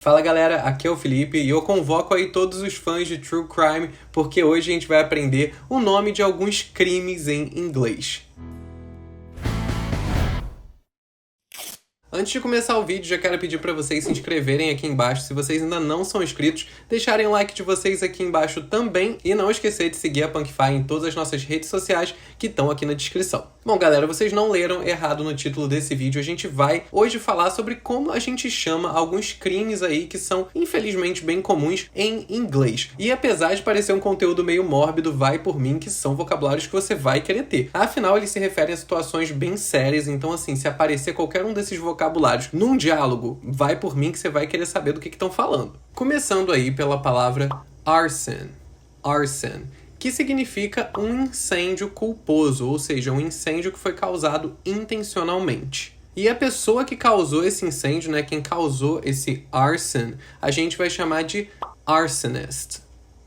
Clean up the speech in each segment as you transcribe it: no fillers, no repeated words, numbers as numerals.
Fala galera, aqui é o Felipe e eu convoco aí todos os fãs de True Crime porque hoje a gente vai aprender o nome de alguns crimes em inglês. Antes de começar o vídeo, já quero pedir para vocês se inscreverem aqui embaixo. Se vocês ainda não são inscritos, deixarem o like de vocês aqui embaixo também. E não esquecer de seguir a Punkify em todas as nossas redes sociais que estão aqui na descrição. Bom, galera, vocês não leram errado no título desse vídeo. A gente vai hoje falar sobre como a gente chama alguns crimes aí que são, infelizmente, bem comuns em inglês. E apesar de parecer um conteúdo meio mórbido, vai por mim que são vocabulários que você vai querer ter. Afinal, eles se referem a situações bem sérias. Então, assim, se aparecer qualquer um desses vocabulários num diálogo, vai por mim que você vai querer saber do que estão falando. Começando aí pela palavra arson. Arson, que significa um incêndio culposo, ou seja, um incêndio que foi causado intencionalmente. E a pessoa que causou esse incêndio, né, quem causou esse arson, a gente vai chamar de arsonist.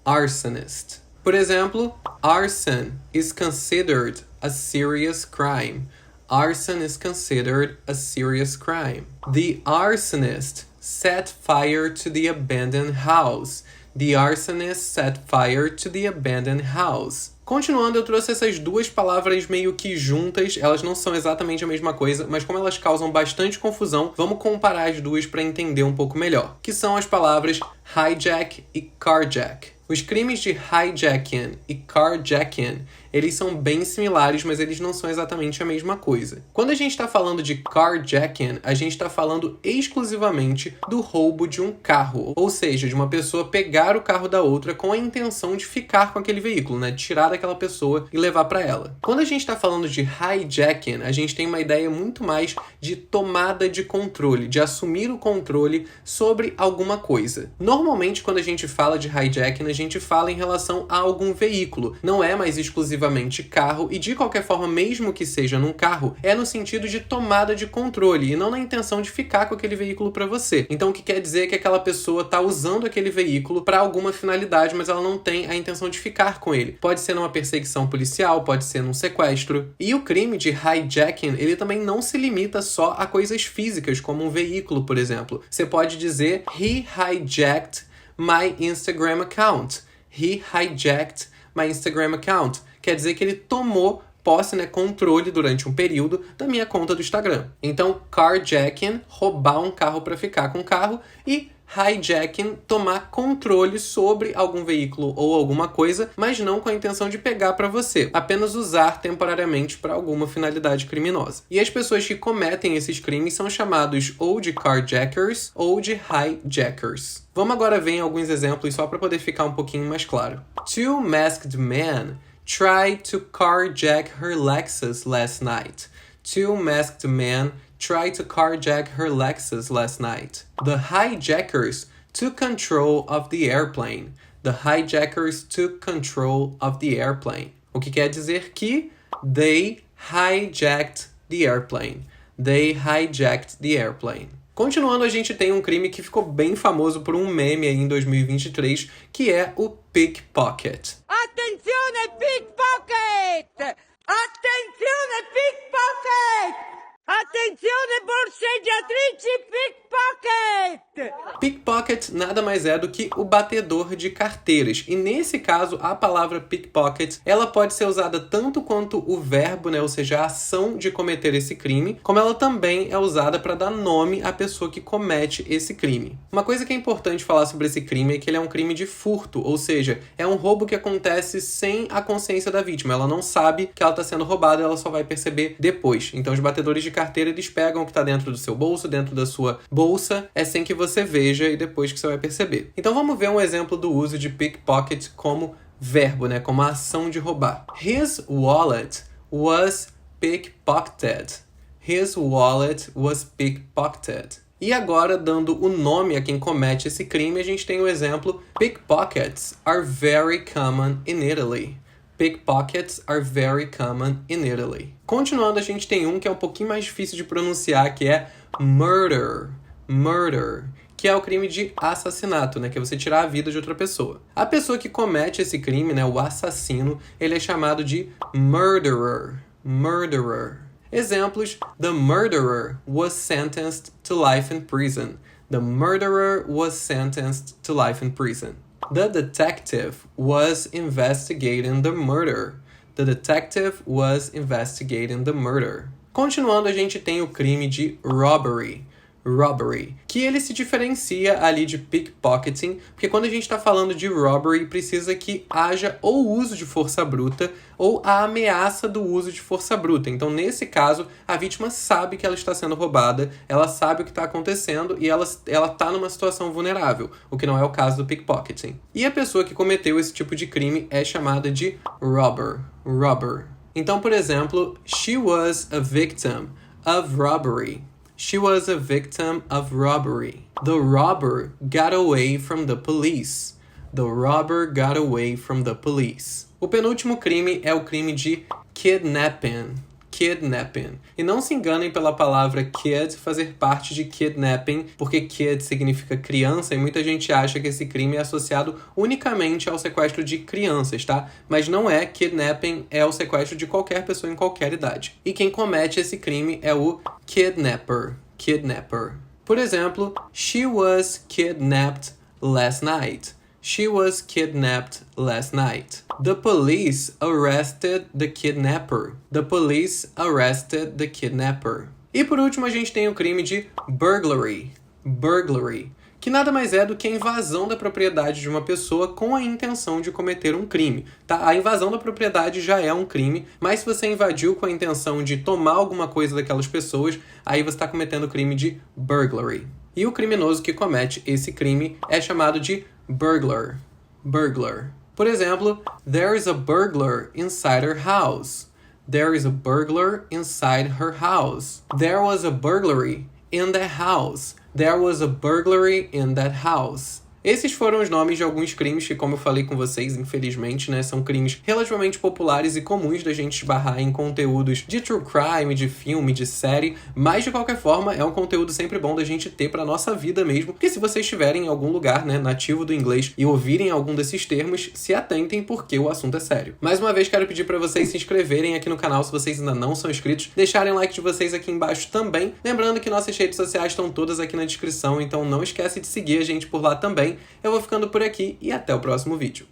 Arsonist. Por exemplo, arson is considered a serious crime. Arson is considered a serious crime. The arsonist set fire to the abandoned house. The arsonist set fire to the abandoned house. Continuando, eu trouxe essas duas palavras meio que juntas, elas não são exatamente a mesma coisa, mas como elas causam bastante confusão, vamos comparar as duas para entender um pouco melhor, que são as palavras hijack e carjack. Os crimes de hijacking e carjacking, eles são bem similares, mas eles não são exatamente a mesma coisa. Quando a gente está falando de carjacking, a gente está falando exclusivamente do roubo de um carro, ou seja, de uma pessoa pegar o carro da outra com a intenção de ficar com aquele veículo, né? Tirar daquela pessoa e levar para ela. Quando a gente está falando de hijacking, a gente tem uma ideia muito mais de tomada de controle, de assumir o controle sobre alguma coisa. Normalmente, quando a gente fala de hijacking, a gente fala em relação a algum veículo. Não é mais exclusivamente carro e, de qualquer forma, mesmo que seja num carro, é no sentido de tomada de controle e não na intenção de ficar com aquele veículo para você. Então, o que quer dizer é que aquela pessoa está usando aquele veículo para alguma finalidade, mas ela não tem a intenção de ficar com ele. Pode ser numa perseguição policial, pode ser num sequestro. E o crime de hijacking, ele também não se limita só a coisas físicas, como um veículo, por exemplo. Você pode dizer, he hijacked my Instagram account. He hijacked my Instagram account. Quer dizer que ele tomou posse, né, controle durante um período da minha conta do Instagram. Então, carjacking, roubar um carro para ficar com o carro, e hijacking, tomar controle sobre algum veículo ou alguma coisa, mas não com a intenção de pegar para você, apenas usar temporariamente para alguma finalidade criminosa. E as pessoas que cometem esses crimes são chamados ou de carjackers ou de hijackers. Vamos agora ver em alguns exemplos só para poder ficar um pouquinho mais claro. Two masked men tried to carjack her Lexus last night. Two masked men tried to carjack her Lexus last night. The hijackers took control of the airplane. The hijackers took control of the airplane. O que quer dizer que they hijacked the airplane. They hijacked the airplane. Continuando, a gente tem um crime que ficou bem famoso por um meme aí em 2023, que é o pickpocket. Attenzione pickpocket! Attenzione pickpocket! Attenzione borseggiatrici pickpocket! Pickpocket nada mais é do que o batedor de carteiras. E nesse caso, a palavra pickpocket, ela pode ser usada tanto quanto o verbo, né, ou seja, a ação de cometer esse crime, como ela também é usada para dar nome à pessoa que comete esse crime. Uma coisa que é importante falar sobre esse crime é que ele é um crime de furto, ou seja, é um roubo que acontece sem a consciência da vítima. Ela não sabe que ela está sendo roubada, ela só vai perceber depois. Então, os batedores de carteira, eles pegam o que está dentro do seu bolso, dentro da sua bolsa, é sem que você veja e depois que você vai perceber. Então vamos ver um exemplo do uso de pickpocket como verbo, né, como a ação de roubar. His wallet was pickpocketed. His wallet was pickpocketed. E agora, dando o nome a quem comete esse crime, a gente tem o exemplo pickpockets are very common in Italy. Pickpockets are very common in Italy. Continuando, a gente tem um que é um pouquinho mais difícil de pronunciar, que é murder. Murder, que é o crime de assassinato, né? Que é você tirar a vida de outra pessoa. A pessoa que comete esse crime, né? O assassino, ele é chamado de murderer. Murderer. Exemplos: the murderer was sentenced to life in prison. The murderer was sentenced to life in prison. The detective was investigating the murder. The detective was investigating the murder. Continuando, a gente tem o crime de robbery, que ele se diferencia ali de pickpocketing, porque quando a gente está falando de robbery, precisa que haja ou uso de força bruta ou a ameaça do uso de força bruta. Então, nesse caso, a vítima sabe que ela está sendo roubada, ela sabe o que está acontecendo e ela está numa situação vulnerável, o que não é o caso do pickpocketing. E a pessoa que cometeu esse tipo de crime é chamada de robber. Então, por exemplo, she was a victim of robbery. She was a victim of robbery. The robber got away from the police. The robber got away from the police. O penúltimo crime é o crime de kidnapping. E não se enganem pela palavra kid fazer parte de kidnapping, porque kid significa criança e muita gente acha que esse crime é associado unicamente ao sequestro de crianças, tá? Mas não é. Kidnapping é o sequestro de qualquer pessoa em qualquer idade. E quem comete esse crime é o kidnapper. Por exemplo, she was kidnapped last night. She was kidnapped last night. The police arrested the kidnapper. The police arrested the kidnapper. E por último, a gente tem o crime de burglary, que nada mais é do que a invasão da propriedade de uma pessoa com a intenção de cometer um crime, tá? A invasão da propriedade já é um crime, mas se você invadiu com a intenção de tomar alguma coisa daquelas pessoas, aí você está cometendo o crime de burglary. E o criminoso que comete esse crime é chamado de burglar. Por exemplo, there is a burglar inside her house. There is a burglar inside her house. There was a burglary in that house. There was a burglary in that house. Esses foram os nomes de alguns crimes que, como eu falei com vocês, infelizmente, né, são crimes relativamente populares e comuns da gente esbarrar em conteúdos de true crime, de filme, de série, mas de qualquer forma é um conteúdo sempre bom da gente ter pra nossa vida mesmo, porque se vocês estiverem em algum lugar, né, nativo do inglês e ouvirem algum desses termos, se atentem porque o assunto é sério. Mais uma vez, quero pedir pra vocês se inscreverem aqui no canal se vocês ainda não são inscritos, deixarem o like de vocês aqui embaixo também, lembrando que nossas redes sociais estão todas aqui na descrição, então não esquece de seguir a gente por lá também. Eu vou ficando por aqui e até o próximo vídeo.